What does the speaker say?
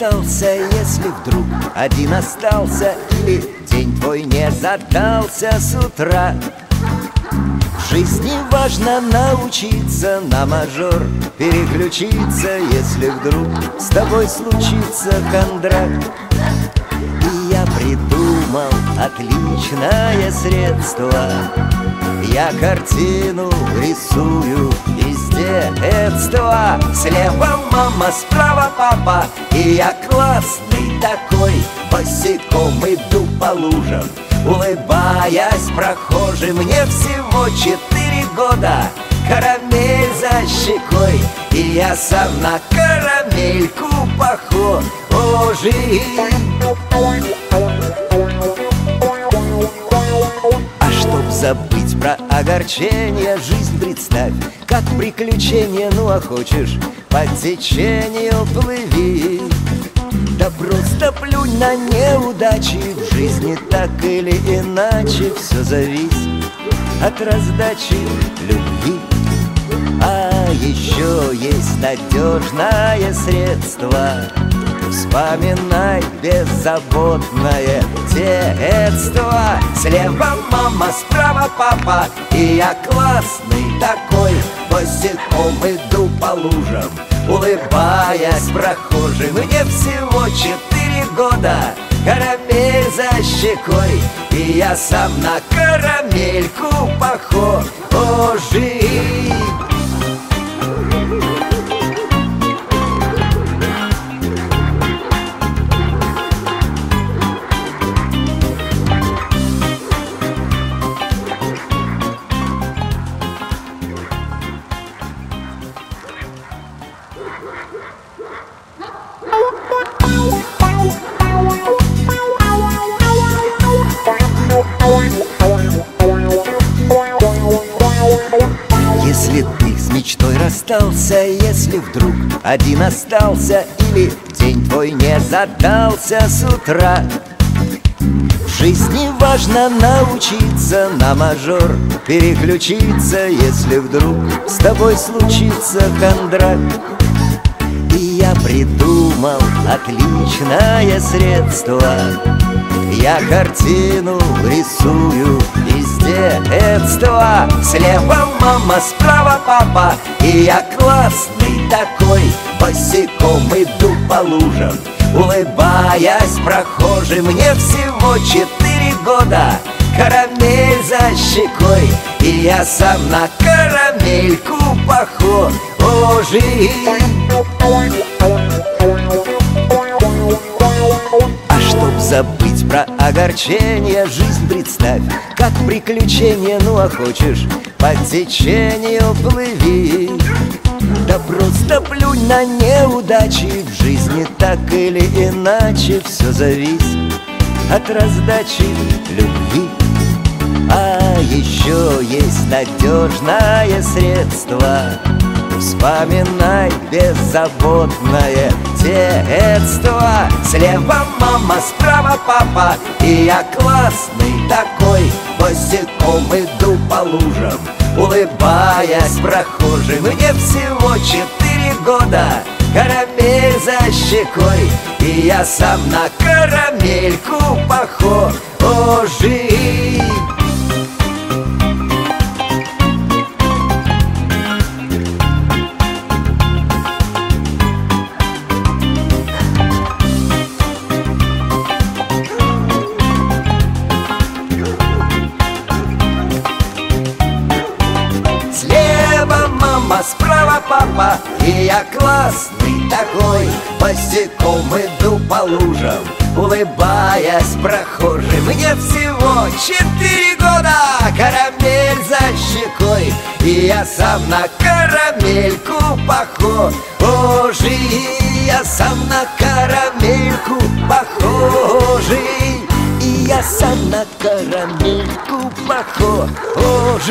расстался, если вдруг один остался, или день твой не задался с утра. В жизни важно научиться на мажор переключиться, если вдруг с тобой случится хандра. И я придумал отличное средство. Я картину рисую из детства. Слева мама, справа папа, и я классный такой. Босиком иду по лужам, улыбаясь прохожим. Мне всего 4 года, карамель за щекой, и я сам на карамельку похож. А чтоб забыть про огорчение, жизнь представь как приключение. Ну а хочешь, по течению плыви. Да просто плюнь на неудачи, в жизни так или иначе все зависит от раздачи любви. А еще есть надежное средство. Вспоминай беззаботное детство. Слева мама, справа папа, и я классный такой. Босиком иду по лужам, улыбаясь прохожим. Мне всего 4 года, карамель за щекой, и я сам на карамельку похож. Если ты с мечтой расстался, если вдруг один остался, или день твой не задался с утра. В жизни важно научиться на мажор переключиться, если вдруг с тобой случится хандра. И я придумал отличное средство. Я картину рисую из детства. Слева мама, справа папа, и я классный такой. Босиком иду по лужам, улыбаясь прохожим. Мне всего 4 года, карамель за щекой, и я сам на карамельку похож. А чтоб забыть про огорчение, жизнь представь как приключение. Ну а хочешь, по течению плыви. Да просто плюнь на неудачи, в жизни так или иначе все зависит от раздачи любви. А еще есть надежное средство. Вспоминай беззаботное детство. Слева мама, справа папа, и я классный такой. Босиком иду по лужам, улыбаясь прохожим. Мне всего 4 года, карамель за щекой, и я сам на карамельку похож. Справа папа, и я классный такой. Босиком иду по лужам, улыбаясь прохожим. Мне всего 4 года, карамель за щекой, и я сам на карамельку похож. И я сам на карамельку похож. И я сам на карамельку похож.